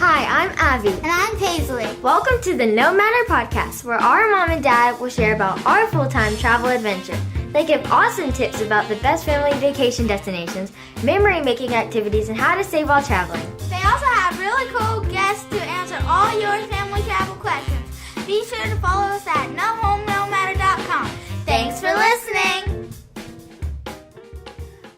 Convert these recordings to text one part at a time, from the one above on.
Hi, I'm Abby. And I'm Paisley. Welcome to the Nomadder Podcast, where our mom and dad will share about our full-time travel adventure. They give awesome tips about the best family vacation destinations, memory-making activities, and how to save while traveling. They also have really cool guests to answer all your family travel questions. Be sure to follow us at nohomenomadder.com. Thanks for listening.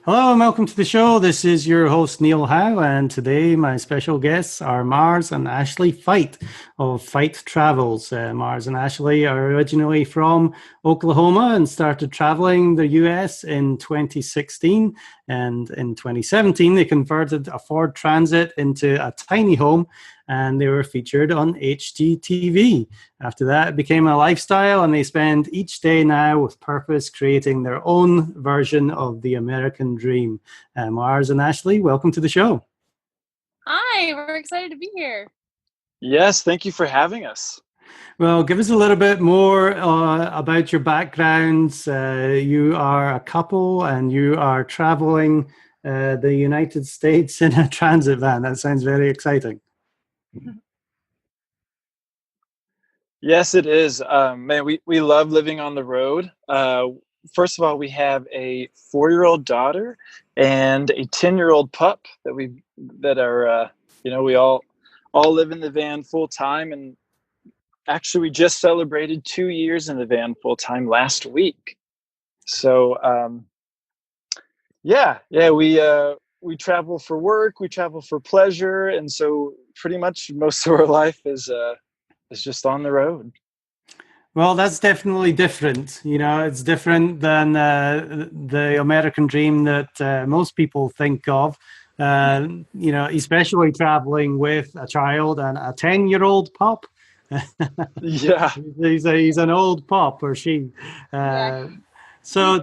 Hello and welcome to the show. This is your host, Neil Howe, and today my special guests are Mars and Ashley Fite of Fite Travels. Mars and Ashley are originally from Oklahoma and started traveling the US in 2016. And in 2017, they converted a Ford Transit into a tiny home, and they were featured on HGTV. After that, it became a lifestyle, and they spend each day now with purpose creating their own version of the American dream. Mars and Ashley, welcome to the show. Hi, we're excited to be here. Yes, thank you for having us. Well, give us a little bit more about your backgrounds. You are a couple and you are traveling the United States in a transit van. That sounds very exciting. Yes, it is. Man, we love living on the road. First of all, we have a 4-year-old daughter and a 10-year-old pup we all live in the van full time. And actually, we just celebrated 2 years in the van full time last week. So, we travel for work, we travel for pleasure, and so pretty much most of our life is just on the road. Well, that's definitely different. You know, it's different than the American dream that most people think of. Especially traveling with a child and a 10-year-old pup. Yeah, he's an old pup, or she. So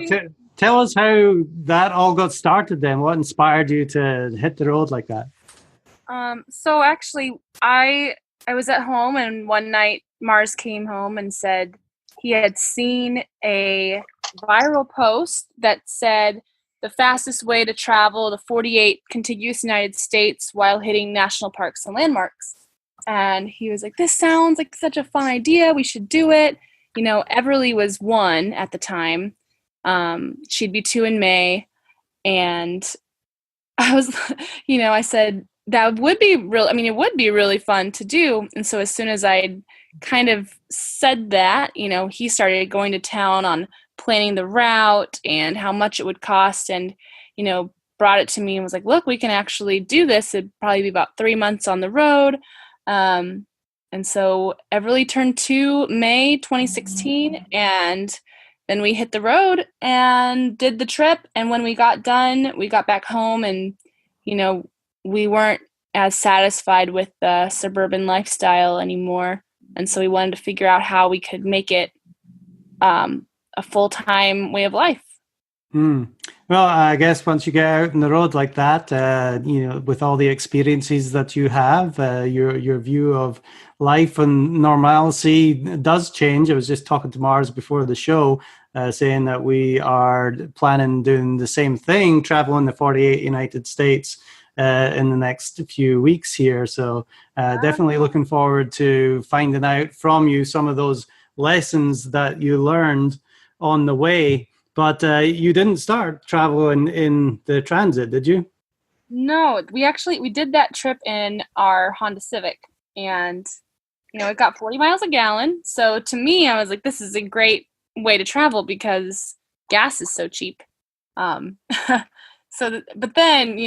tell us how that all got started then. What inspired you to hit the road like that? So actually, I was at home, and one night Mars came home and said he had seen a viral post that said the fastest way to travel the 48 contiguous United States while hitting national parks and landmarks. And he was like, this sounds like such a fun idea. We should do it. You know, Everly was 1 at the time. She'd be 2 in May. And I was, I said, that would be real. I mean, it would be really fun to do. And so as soon as I kind of said that, he started going to town on planning the route and how much it would cost, and, brought it to me and was like, look, we can actually do this. It'd probably be about 3 months on the road. And so Everly turned 2 May 2016, and then we hit the road and did the trip. And when we got done, we got back home, and, we weren't as satisfied with the suburban lifestyle anymore. And so we wanted to figure out how we could make it a full-time way of life. Well, I guess once you get out on the road like that, with all the experiences that you have, your view of life and normalcy does change. I was just talking to Mars before the show, saying that we are planning doing the same thing, traveling the 48 United States in the next few weeks here. So definitely looking forward to finding out from you some of those lessons that you learned on the way. But you didn't start traveling in the transit, did you? No, we did that trip in our Honda Civic, and it got 40 miles a gallon. So to me, I was like, this is a great way to travel because gas is so cheap. But then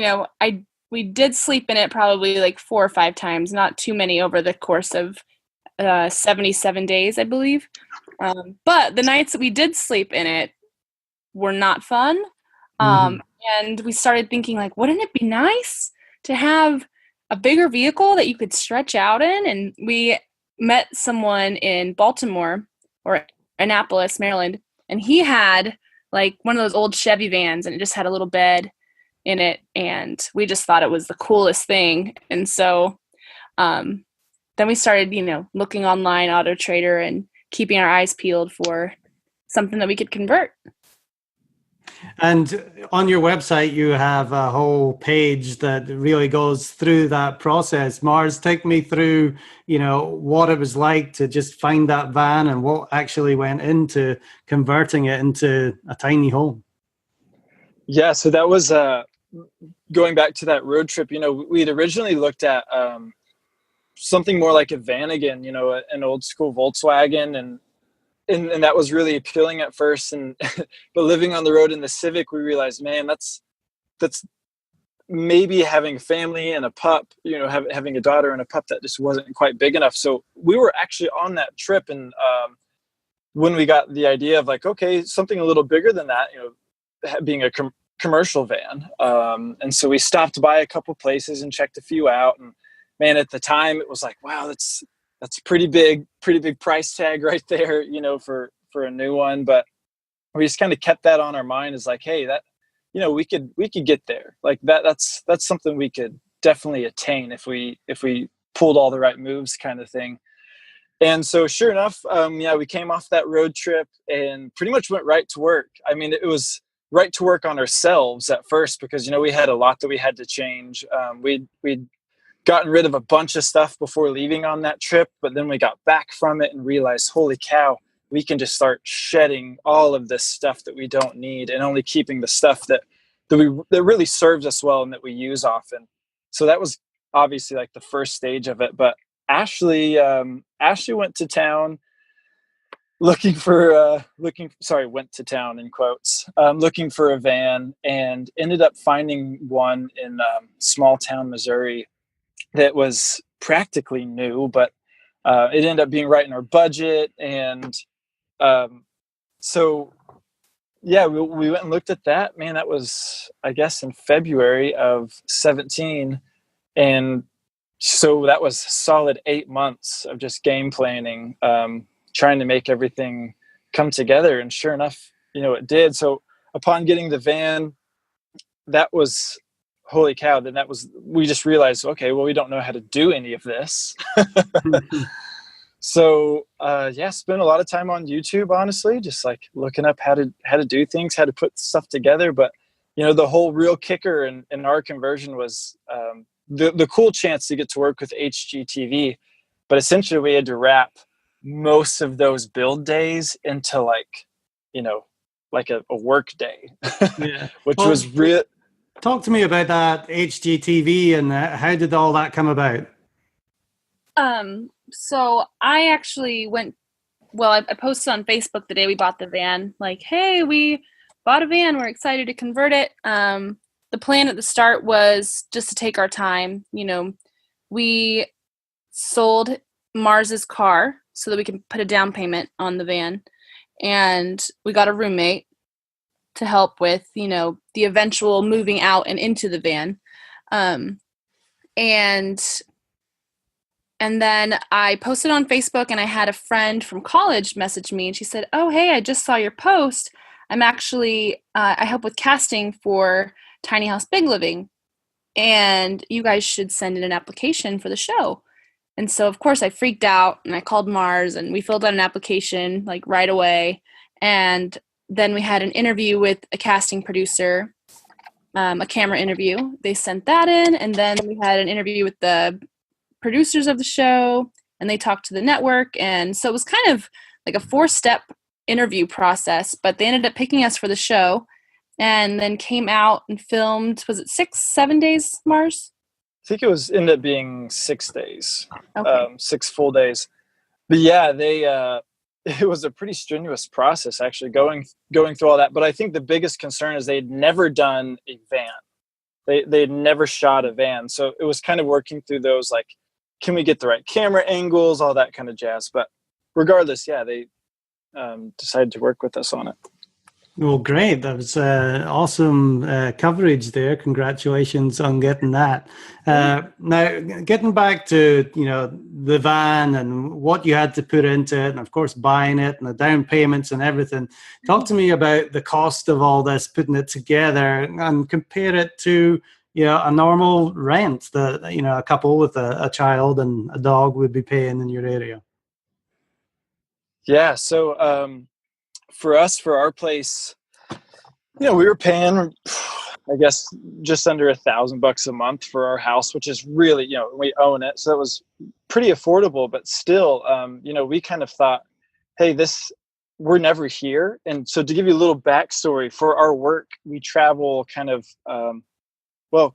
we did sleep in it probably like 4 or 5 times, not too many over the course of 77 days, I believe. But the nights that we did sleep in it were not fun. And we started thinking, like, wouldn't it be nice to have a bigger vehicle that you could stretch out in? And we met someone in Baltimore or Annapolis, Maryland, and he had like one of those old Chevy vans, and it just had a little bed in it, and we just thought it was the coolest thing. And so then we started, looking online, Auto Trader, and keeping our eyes peeled for something that we could convert. And on your website, you have a whole page that really goes through that process. Mars, take me through, what it was like to just find that van and what actually went into converting it into a tiny home. Yeah, so that was going back to that road trip. We'd originally looked at something more like a van again, an old school Volkswagen, and that was really appealing at first. And but living on the road in the Civic, we realized, man, that's maybe having a family and a pup, having a daughter and a pup, that just wasn't quite big enough. So we were actually on that trip, and when we got the idea of like, okay, something a little bigger than that, being a commercial van, and so we stopped by a couple places and checked a few out. And man, at the time it was like, wow, that's pretty big price tag right there, for a new one. But we just kind of kept that on our mind as like, hey, that, we could get there. Like that's something we could definitely attain if we pulled all the right moves, kind of thing. And so sure enough, we came off that road trip and pretty much went right to work. I mean, it was right to work on ourselves at first, because, we had a lot that we had to change. We'd gotten rid of a bunch of stuff before leaving on that trip, but then we got back from it and realized, holy cow, we can just start shedding all of this stuff that we don't need and only keeping the stuff that really serves us well and that we use often. So that was obviously like the first stage of it. But Ashley went to town went to town in quotes, looking for a van, and ended up finding one in small town Missouri that was practically new, but it ended up being right in our budget. And so yeah, we went and looked at that. Man, that was, I guess, in February of 2017. And so that was solid 8 months of just game planning, trying to make everything come together. And sure enough, it did. So upon getting the van, that was, holy cow, then we just realized, okay, well, we don't know how to do any of this. So spent a lot of time on YouTube, honestly, just like looking up how to do things, how to put stuff together. But the whole real kicker in our conversion was the cool chance to get to work with HGTV. But essentially we had to wrap most of those build days into like a work day. Yeah. Which was real. Talk to me about that HGTV and how did all that come about? So I actually I posted on Facebook the day we bought the van, like, hey, we bought a van. We're excited to convert it. The plan at the start was just to take our time. We sold Mars's car so that we can put a down payment on the van. And we got a roommate to help with, the eventual moving out and into the van. And then I posted on Facebook, and I had a friend from college message me, and she said, oh, hey, I just saw your post. I'm actually, I help with casting for Tiny House Big Living, and you guys should send in an application for the show. And so, of course, I freaked out, and I called Mars, and we filled out an application like right away. And then we had an interview with a casting producer, a camera interview. They sent that in, and then we had an interview with the producers of the show, and they talked to the network. And so it was kind of like a 4-step interview process, but they ended up picking us for the show, and then came out and filmed. Was it 6-7 days, Mars? I think it ended up being 6 days, Okay. 6 full days. But yeah, it was a pretty strenuous process actually going through all that. But I think the biggest concern is they'd never done a van. They'd never shot a van. So it was kind of working through those, like, can we get the right camera angles, all that kind of jazz. But regardless, yeah, they decided to work with us on it. Well, great. That was awesome coverage there. Congratulations on getting that. Now, getting back to, the van and what you had to put into it, and of course, buying it and the down payments and everything. Talk to me about the cost of all this, putting it together, and compare it to, a normal rent that, a couple with a child and a dog would be paying in your area. Yeah. So, for us, for our place, We were paying, I guess, just under $1,000 a month for our house, which is really, we own it. So it was pretty affordable, but still, we kind of thought, hey, we're never here. And so to give you a little backstory, for our work, we travel kind of,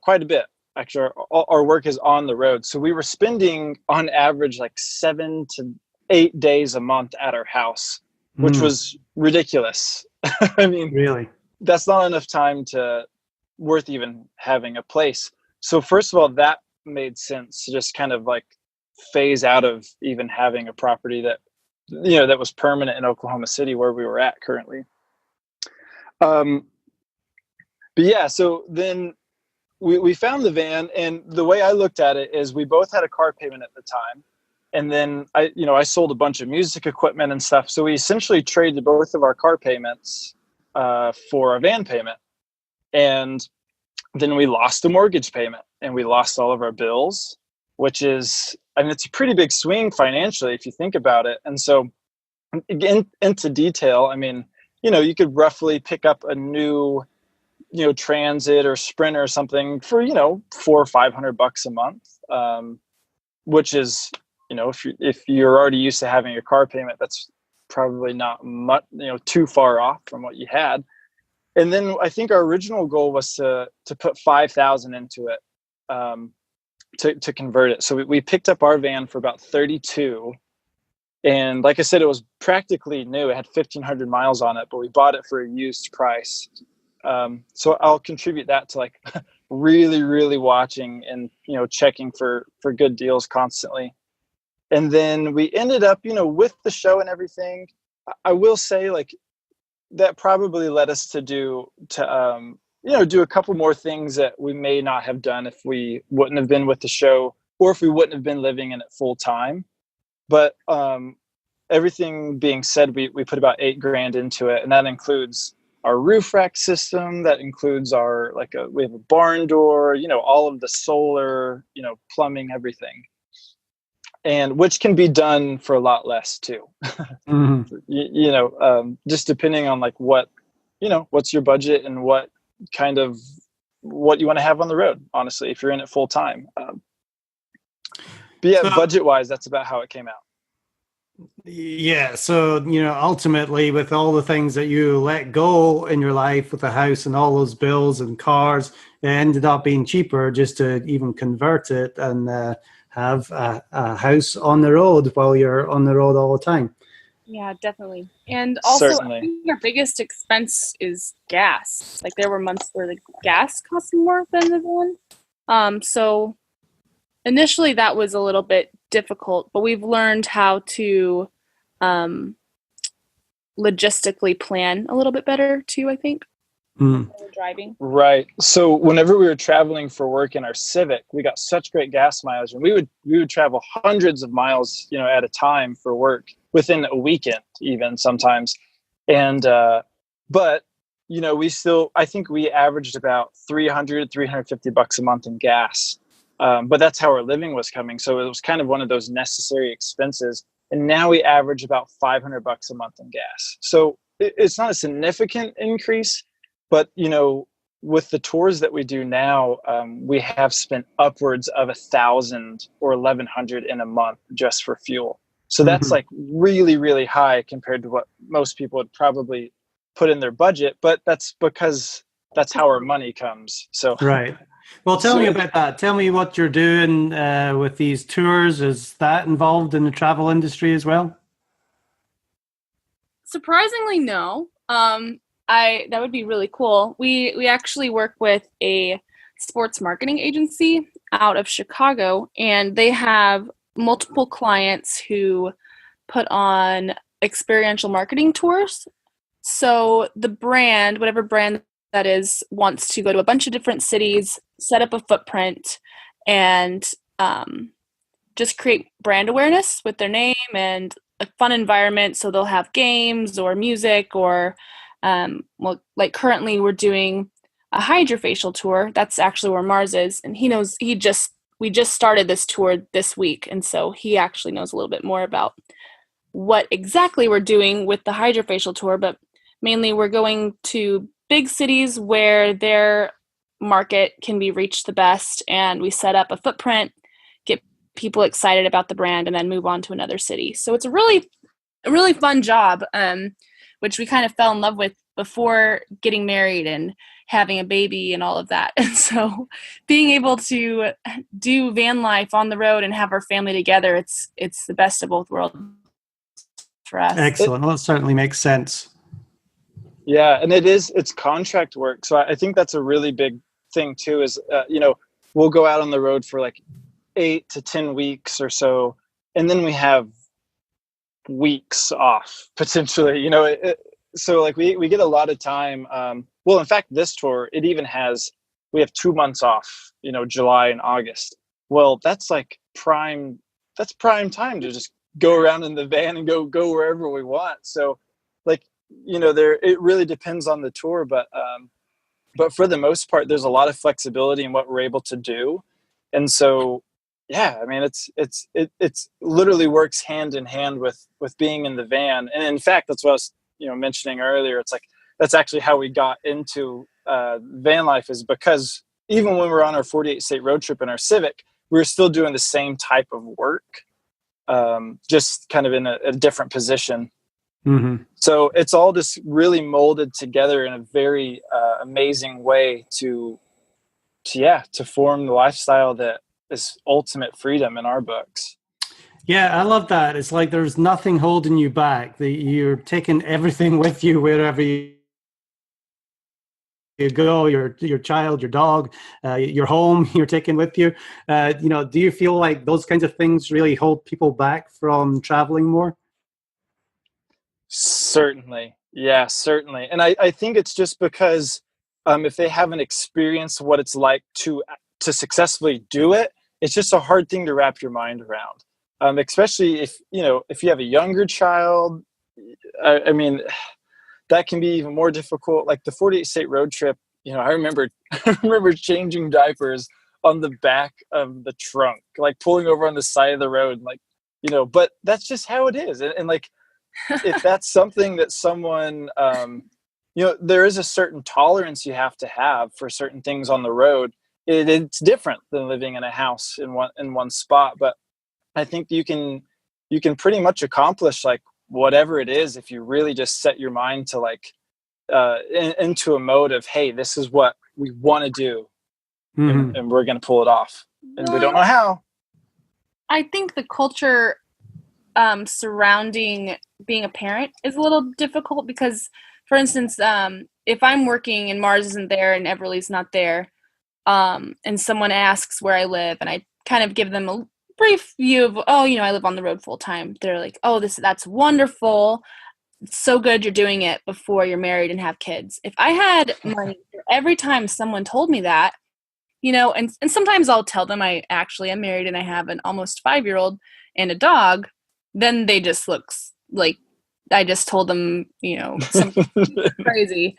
quite a bit. Actually, our work is on the road. So we were spending on average like 7 to 8 days a month at our house, which was ridiculous. I mean, Really? that's not enough time worth even having a place. So first of all, that made sense to just kind of like phase out of even having a property that, that was permanent in Oklahoma City where we were at currently. But yeah, so then we found the van, and the way I looked at it is we both had a car payment at the time. And then I sold a bunch of music equipment and stuff. So we essentially traded both of our car payments for a van payment. And then we lost the mortgage payment and we lost all of our bills, which is, it's a pretty big swing financially if you think about it. And so into detail, you could roughly pick up a new, Transit or Sprinter or something for, $400 or $500 a month, which is, if you're already used to having a car payment, that's probably not much, too far off from what you had. And then I think our original goal was to put 5,000 into it, to convert it. So we picked up our van for about 32. And like I said, it was practically new. It had 1,500 miles on it, but we bought it for a used price. So I'll contribute that to like really, really watching and, checking for good deals constantly. And then we ended up, with the show and everything, I will say like that probably led us to do a couple more things that we may not have done if we wouldn't have been with the show or if we wouldn't have been living in it full time. But everything being said, we put about $8,000 into it, and that includes our roof rack system. That includes we have a barn door, all of the solar, plumbing, everything. And which can be done for a lot less too. Mm-hmm. Just depending on like what's your budget and what you want to have on the road, honestly, if you're in it full time. But yeah, so, budget wise, that's about how it came out. Yeah. So, ultimately with all the things that you let go in your life with the house and all those bills and cars, it ended up being cheaper just to even convert it and have a house on the road while you're on the road all the time. Yeah, definitely. And also, Certainly. I think our biggest expense is gas. Like there were months where the gas cost more than the van. So initially that was a little bit difficult, but we've learned how to logistically plan a little bit better too, I think. Driving. Right. So whenever we were traveling for work in our Civic, we got such great gas mileage, and we would travel hundreds of miles, at a time for work within a weekend, even sometimes. And but I think we averaged about $350 a month in gas. But that's how our living was coming. So it was kind of one of those necessary expenses. And now we average about $500 a month in gas. So it's not a significant increase. But, with the tours that we do now, we have spent upwards of 1,000 or 1,100 in a month just for fuel. So that's like really, really high compared to what most people would probably put in their budget. But that's because that's how our money comes. So right. Well, tell me about that. Tell me what you're doing with these tours. Is that involved in the travel industry as well? Surprisingly, no. That would be really cool. We actually work with a sports marketing agency out of Chicago, and they have multiple clients who put on experiential marketing tours. So the brand, whatever brand that is, wants to go to a bunch of different cities, set up a footprint, and just create brand awareness with their name and a fun environment. So they'll have games or music or like currently we're doing a hydrofacial tour. That's actually where Mars is, and we just started this tour this week, and so he actually knows a little bit more about what exactly we're doing with the hydrofacial tour. But mainly we're going to big cities where their market can be reached the best, and we set up a footprint, get people excited about the brand, and then move on to another city. So it's a really fun job, which we kind of fell in love with before getting married and having a baby and all of that. And so being able to do van life on the road and have our family together, it's the best of both worlds for us. Excellent. Well, that certainly makes sense. Yeah, and it's contract work. So I think that's a really big thing too, is, we'll go out on the road for like 8 to 10 weeks or so, and then we have weeks off potentially, so like we get a lot of time. Well, in fact, this tour, we have 2 months off, July and August. Well, that's prime time to just go around in the van and go wherever we want. So it really depends on the tour, but for the most part, there's a lot of flexibility in what we're able to do. And so, yeah, I mean, it's literally works hand in hand with being in the van. And in fact, that's what I was, mentioning earlier. It's like, that's actually how we got into van life, is because even when we're on our 48 state road trip in our Civic, we're still doing the same type of work, just kind of in a different position. Mm-hmm. So it's all just really molded together in a very amazing way to form the lifestyle that is ultimate freedom in our books. Yeah, I love that. It's like there's nothing holding you back. You're taking everything with you wherever you go. Your child, your dog, your home, you're taking with you. Do you feel like those kinds of things really hold people back from traveling more? Certainly. Yeah, certainly. And I think it's just because if they haven't experienced what it's like to successfully do it, it's just a hard thing to wrap your mind around. Especially if you have a younger child. I mean, that can be even more difficult. Like the 48 state road trip, I remember changing diapers on the back of the trunk, like pulling over on the side of the road, but that's just how it is. And like, if that's something that someone, there is a certain tolerance you have to have for certain things on the road. It's different than living in a house in one spot. But I think you can pretty much accomplish like whatever it is if you really just set your mind to into a mode of, hey, this is what we want to do, mm-hmm. and we're going to pull it off, and we don't know how. I think the culture surrounding being a parent is a little difficult because, for instance, if I'm working and Mars isn't there and Everly's not there, and someone asks where I live, and I kind of give them a brief view of, I live on the road full time. They're like, oh, that's wonderful. It's so good you're doing it before you're married and have kids. If I had money for every time someone told me that, and sometimes I'll tell them I actually am married and I have an almost 5-year-old and a dog, then they just look like I just told them, something crazy.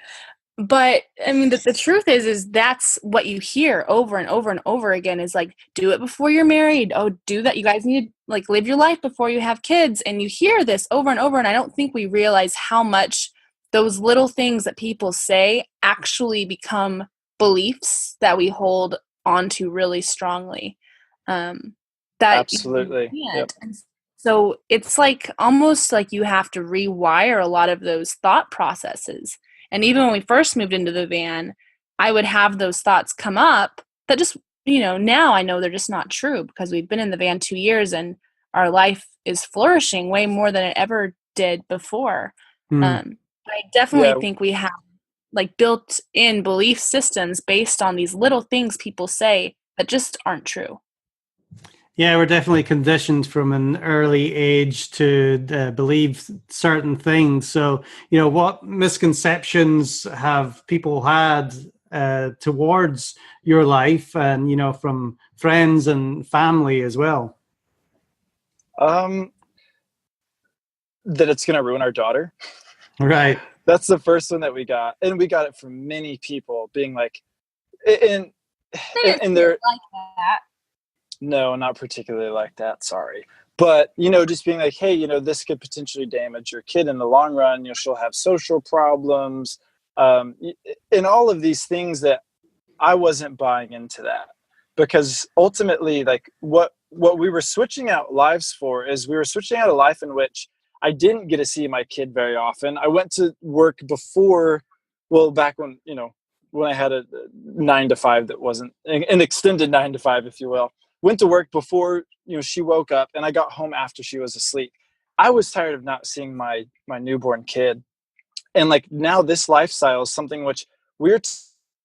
But I mean, the truth is that's what you hear over and over and over again, is like, do it before you're married. Oh, do that. You guys need to live your life before you have kids. And you hear this over and over. And I don't think we realize how much those little things that people say actually become beliefs that we hold onto really strongly. Absolutely. Yep. So it's almost like you have to rewire a lot of those thought processes. And even when we first moved into the van, I would have those thoughts come up that just, now I know they're just not true because we've been in the van 2 years and our life is flourishing way more than it ever did before. I definitely think we have built in belief systems based on these little things people say that just aren't true. Yeah, we're definitely conditioned from an early age to believe certain things. So, what misconceptions have people had towards your life and, from friends and family as well? That it's going to ruin our daughter. Right. That's the first one that we got. And we got it from many people being like, and they're like that. No, not particularly like that. Sorry. But, just being like, hey, this could potentially damage your kid in the long run. She'll have social problems. in all of these things that I wasn't buying into that, because ultimately, like what we were switching out lives for is we were switching out a life in which I didn't get to see my kid very often. I went to work before, well, back when, when I had a 9 to 5 that wasn't an extended 9 to 5, if you will. Went to work before, she woke up, and I got home after she was asleep. I was tired of not seeing my newborn kid. And like now this lifestyle is something which we're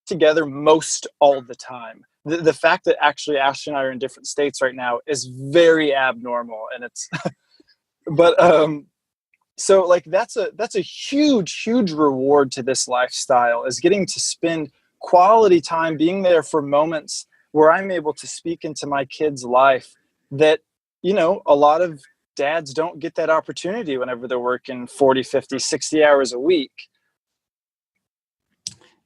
together most all the time. The fact that actually Ashley and I are in different states right now is very abnormal, and it's but so like that's a huge reward to this lifestyle, is getting to spend quality time being there for moments where I'm able to speak into my kid's life that a lot of dads don't get that opportunity whenever they're working 40, 50, 60 hours a week.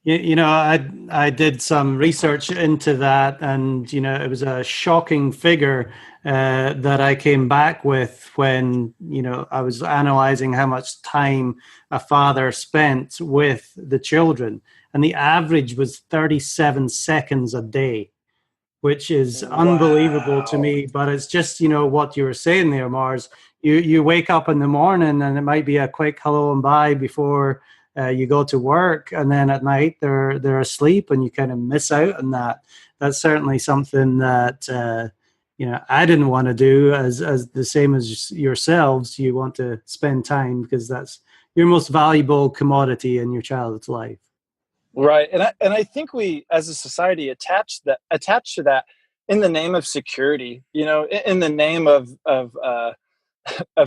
I did some research into that, and it was a shocking figure that I came back with when I was analyzing how much time a father spent with the children, and the average was 37 seconds a day, which is unbelievable to me. But it's just what you were saying there, Mars. You wake up in the morning, and it might be a quick hello and bye before you go to work, and then at night they're asleep, and you kind of miss out on that. That's certainly something that I didn't want to do. As the same as yourselves, you want to spend time because that's your most valuable commodity in your child's life. Right, and I think we as a society attach to that in the name of security. In the name of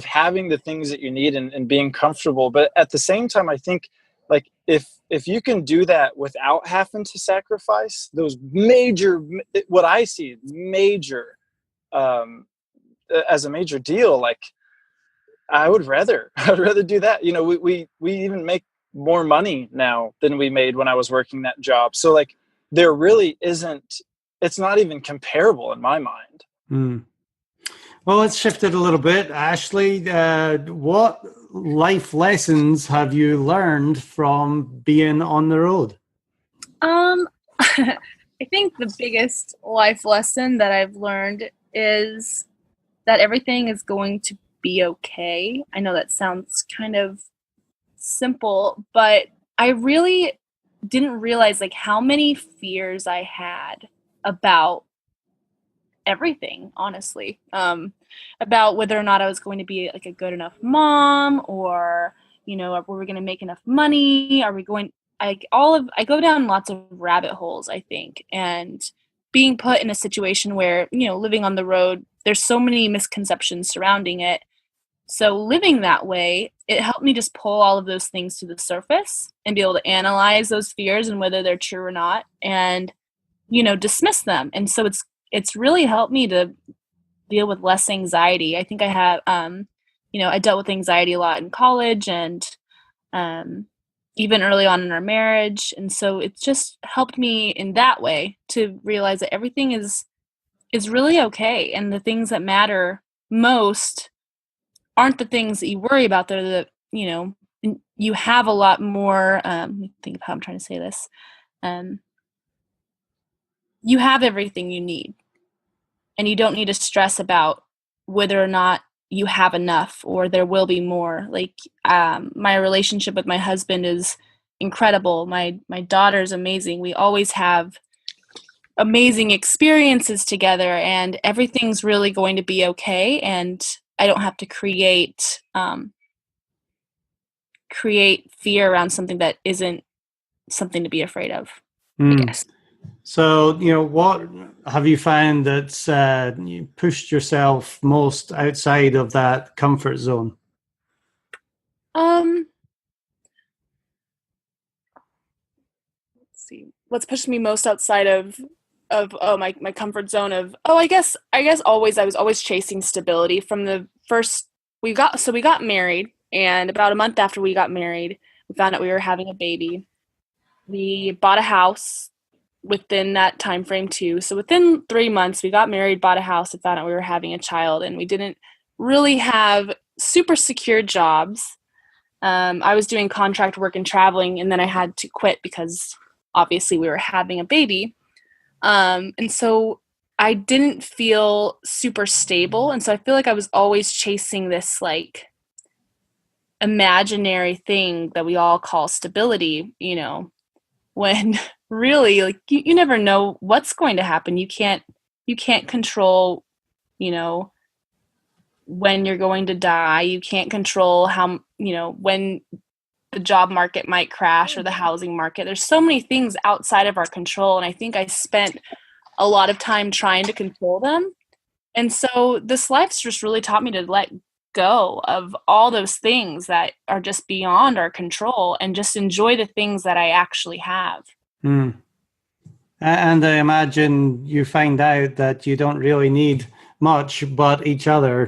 having the things that you need and being comfortable. But at the same time, I think like if you can do that without having to sacrifice those major, what I see major, as a major deal, like I'd rather do that. We even make more money now than we made when I was working that job. So like there really isn't, it's not even comparable in my mind. Mm. Well, let's shift it a little bit. Ashley, what life lessons have you learned from being on the road? I think the biggest life lesson that I've learned is that everything is going to be okay. I know that sounds kind of simple, but I really didn't realize like how many fears I had about everything, honestly, about whether or not I was going to be like a good enough mom, or were we going to make enough money, are we going, I go down lots of rabbit holes, I think, and being put in a situation where living on the road, there's so many misconceptions surrounding it. So living that way, it helped me just pull all of those things to the surface and be able to analyze those fears and whether they're true or not, and dismiss them. And so it's really helped me to deal with less anxiety. I think I have, I dealt with anxiety a lot in college, and even early on in our marriage. And so it's just helped me in that way to realize that everything is really okay. And the things that matter most aren't the things that you worry about. They're the, you have a lot more, let me think of how I'm trying to say this. You have everything you need, and you don't need to stress about whether or not you have enough or there will be more. Like my relationship with my husband is incredible. My daughter's amazing. We always have amazing experiences together, and everything's really going to be okay. And I don't have to create fear around something that isn't something to be afraid of, I guess. So, what have you found that's you pushed yourself most outside of that comfort zone? Let's see. What's pushed me most outside of my comfort zone of, I guess always, I was always chasing stability from the first, we got married, and about a month after we got married, we found out we were having a baby. We bought a house within that time frame too. So within 3 months, we got married, bought a house, and found out we were having a child. And we didn't really have super secure jobs. I was doing contract work and traveling, and then I had to quit because obviously we were having a baby. And so I didn't feel super stable. And so I feel like I was always chasing this like imaginary thing that we all call stability, when really like you never know what's going to happen. You can't control, when you're going to die. You can't control how, when the job market might crash or the housing market. There's so many things outside of our control. And I think I spent a lot of time trying to control them. And so this life's just really taught me to let go of all those things that are just beyond our control and just enjoy the things that I actually have. Mm. And I imagine you find out that you don't really need much but each other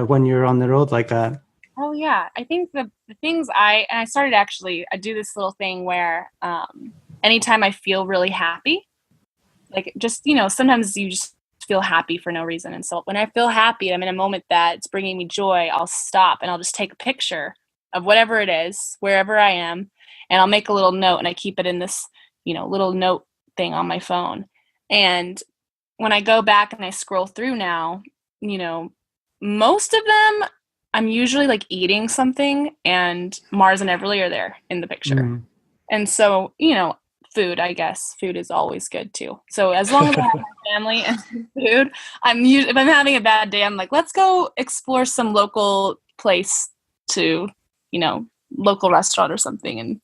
when you're on the road like that. Oh yeah. I think the things I do this little thing where anytime I feel really happy, like just, sometimes you just feel happy for no reason. And so when I feel happy, I'm in a moment that it's bringing me joy, I'll stop and I'll just take a picture of whatever it is, wherever I am. And I'll make a little note and I keep it in this, little note thing on my phone. And when I go back and I scroll through now, most of them, I'm usually like eating something and Mars and Everly are there in the picture. Mm. And so, food, I guess. Food is always good too. So as long as I have my family and food, if I'm having a bad day, I'm like, let's go explore some local place to, local restaurant or something. And,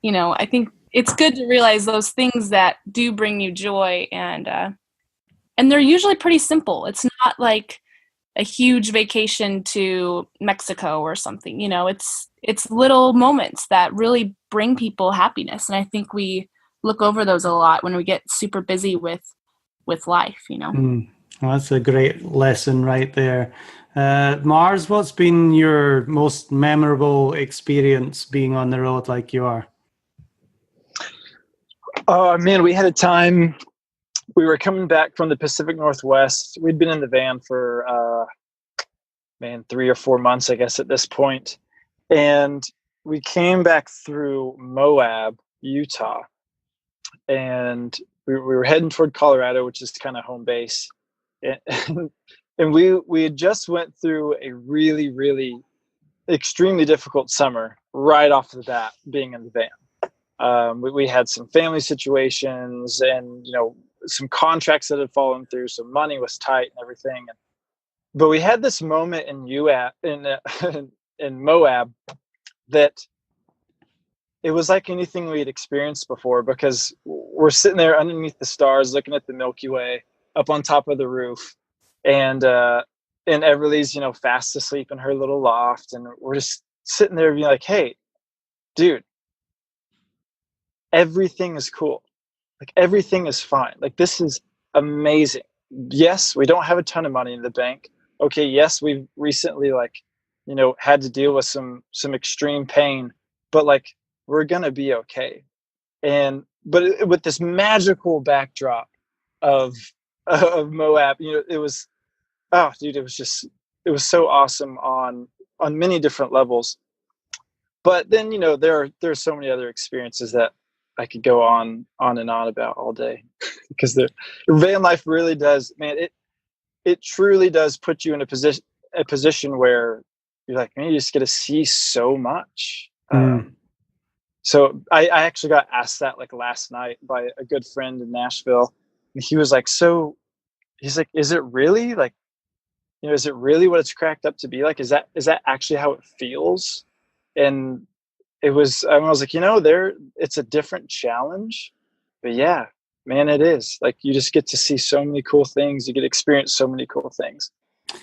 I think it's good to realize those things that do bring you joy and they're usually pretty simple. It's not like a huge vacation to Mexico or something, it's little moments that really bring people happiness. And I think we look over those a lot when we get super busy with life, Well, that's a great lesson right there. Mars, what's been your most memorable experience being on the road like you are? Oh man, we had a time. We were coming back from the Pacific Northwest. We'd been in the van for 3 or 4 months, I guess, at this point. And we came back through Moab, Utah. And we were heading toward Colorado, which is kind of home base. And we had just went through a really, really extremely difficult summer right off the bat being in the van. We had some family situations and, some contracts that had fallen through. So money was tight and everything. But we had this moment in Moab that it was like anything we had experienced before, because we're sitting there underneath the stars, looking at the Milky Way up on top of the roof, and Everly's, fast asleep in her little loft. And we're just sitting there being like, hey, dude, everything is cool. Like everything is fine. Like this is amazing. Yes, we don't have a ton of money in the bank. Okay, yes, we've recently had to deal with some extreme pain, but we're gonna be okay. But with this magical backdrop of Moab, it was, oh dude, it was so awesome on many different levels. But then there are so many other experiences that I could go on and on about all day, because the van life really does, man, it truly does put you in a position where you're like, man, you just get to see so much. So I actually got asked that last night by a good friend in Nashville, and he was like, he's like, is it really is it really what it's cracked up to be like? Is that actually how it feels? And I was like, it's a different challenge, but yeah, man, it is. You just get to see so many cool things. You get to experience so many cool things.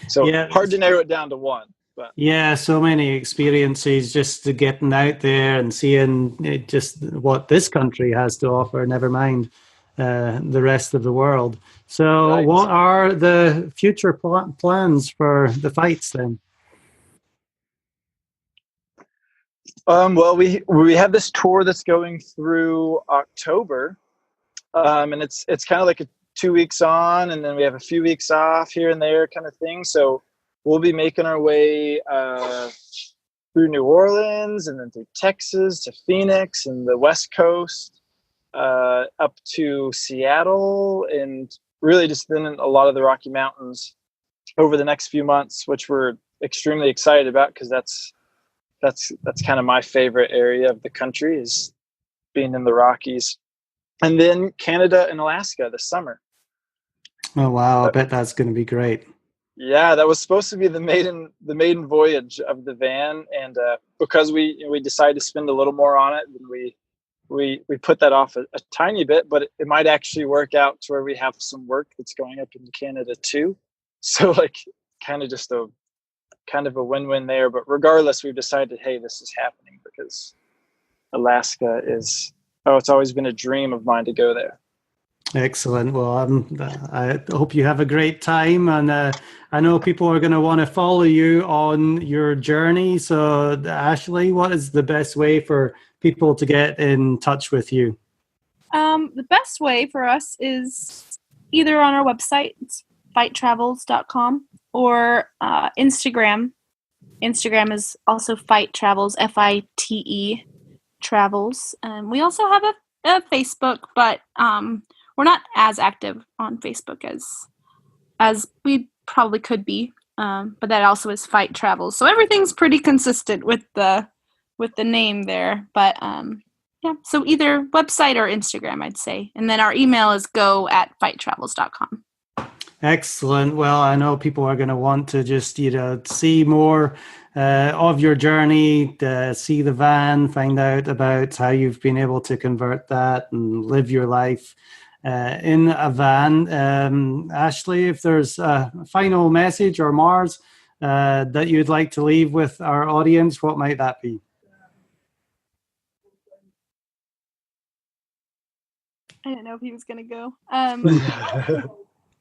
So yeah, hard to narrow it down to one. But yeah, so many experiences just to getting out there and seeing just what this country has to offer, never mind the rest of the world. So right. What are the future plans for the Fites then? Well, we have this tour that's going through October, and it's kind of like a 2 weeks on, and then we have a few weeks off here and there kind of thing. So we'll be making our way through New Orleans and then through Texas to Phoenix and the West Coast, up to Seattle, and really just then a lot of the Rocky Mountains over the next few months, which we're extremely excited about because that's kind of my favorite area of the country, is being in the Rockies. And then Canada and Alaska this summer. Oh, wow. I bet that's going to be great. Yeah, that was supposed to be the maiden voyage of the van. And because we decided to spend a little more on it, we put that off a tiny bit, but it might actually work out to where we have some work that's going up into Canada too. So like kind of a win-win there. But regardless, we've decided, hey, this is happening because Alaska it's always been a dream of mine to go there. Excellent. Well, I hope you have a great time, and I know people are going to want to follow you on your journey. So, Ashley, what is the best way for people to get in touch with you? The best way for us is either on our website, fitetravels.com, or Instagram. Instagram is also Fite Travels, FITE Travels. We also have a Facebook, but we're not as active on Facebook as we probably could be. But that also is Fite Travels. So everything's pretty consistent with the name there. But yeah, so either website or Instagram, I'd say. And then our email is go@fitetravels.com. Excellent. Well, I know people are going to want to just see more of your journey, see the van, find out about how you've been able to convert that and live your life in a van. Ashley, if there's a final message, or Mars, that you'd like to leave with our audience, what might that be? I didn't know if he was going to go.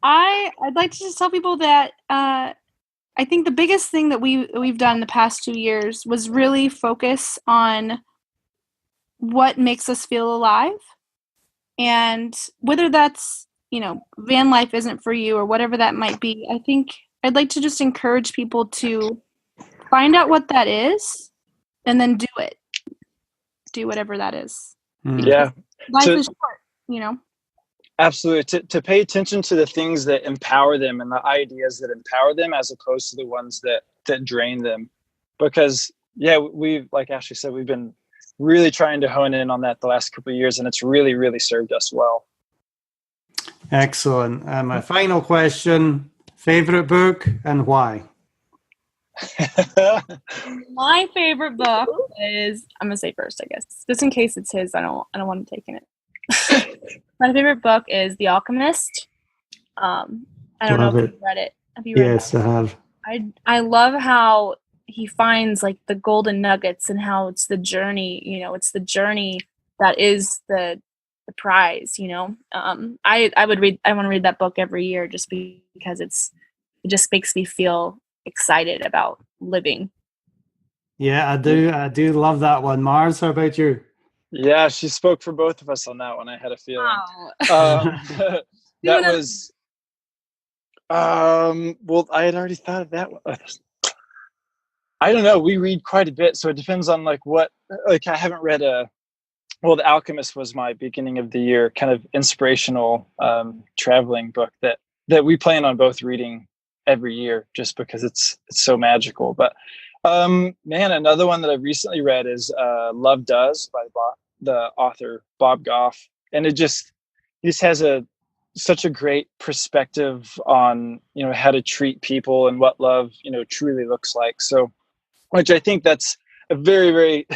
I'd like to just tell people that I think the biggest thing that we've done the past 2 years was really focus on what makes us feel alive. And whether that's, van life isn't for you or whatever that might be, I think I'd like to just encourage people to find out what that is and then do it. Do whatever that is. Yeah. Life is short, Absolutely. To pay attention to the things that empower them and the ideas that empower them as opposed to the ones that drain them. Because, yeah, like Ashley said, we've been really trying to hone in on that the last couple of years, and it's really, really served us well. Excellent. My final question, favorite book and why? My favorite book is, I'm going to say first, I guess, just in case it's his. I don't want him taking it. My favorite book is The Alchemist. I don't know if you've read it. Have you read it? Yes, I have. I love how he finds like the golden nuggets and how it's the journey, it's the journey that is the prize, I want to read that book every year just because it just makes me feel excited about living. Yeah, I do love that one. Mars, how about you? Yeah, she spoke for both of us on that one. I had a feeling. Oh. That was well, I had already thought of that one. I don't know. We read quite a bit, so it depends on I haven't read The Alchemist was my beginning of the year kind of inspirational traveling book that we plan on both reading every year just because it's so magical. But another one that I've recently read is Love Does by the author Bob Goff, and it just has such a great perspective on how to treat people and what love truly looks like. So, which I think that's a very, very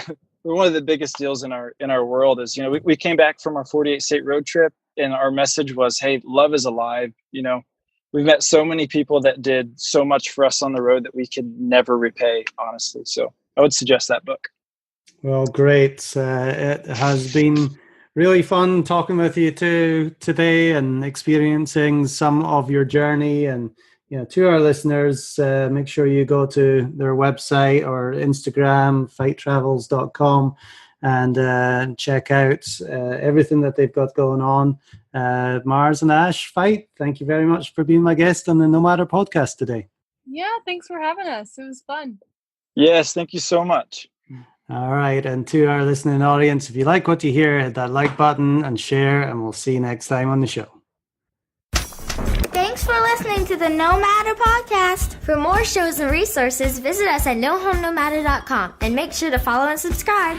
one of the biggest deals in our world is we came back from our 48 state road trip, and our message was, hey, love is alive. We've met so many people that did so much for us on the road that we could never repay, honestly. So I would suggest that book. Well, great. It has been really fun talking with you today and experiencing some of your journey. And to our listeners, make sure you go to their website or Instagram, fitetravels.com, and check out everything that they've got going on. Mars and Ash Fite, thank you very much for being my guest on the Nomadder Podcast today. Yeah, thanks for having us. It was fun. Yes, thank you so much. All right. And to our listening audience, if you like what you hear, hit that like button and share, and we'll see you next time on the show. Thanks for listening to the Nomadder Podcast. For more shows and resources, visit us at nohomenomadder.com and make sure to follow and subscribe.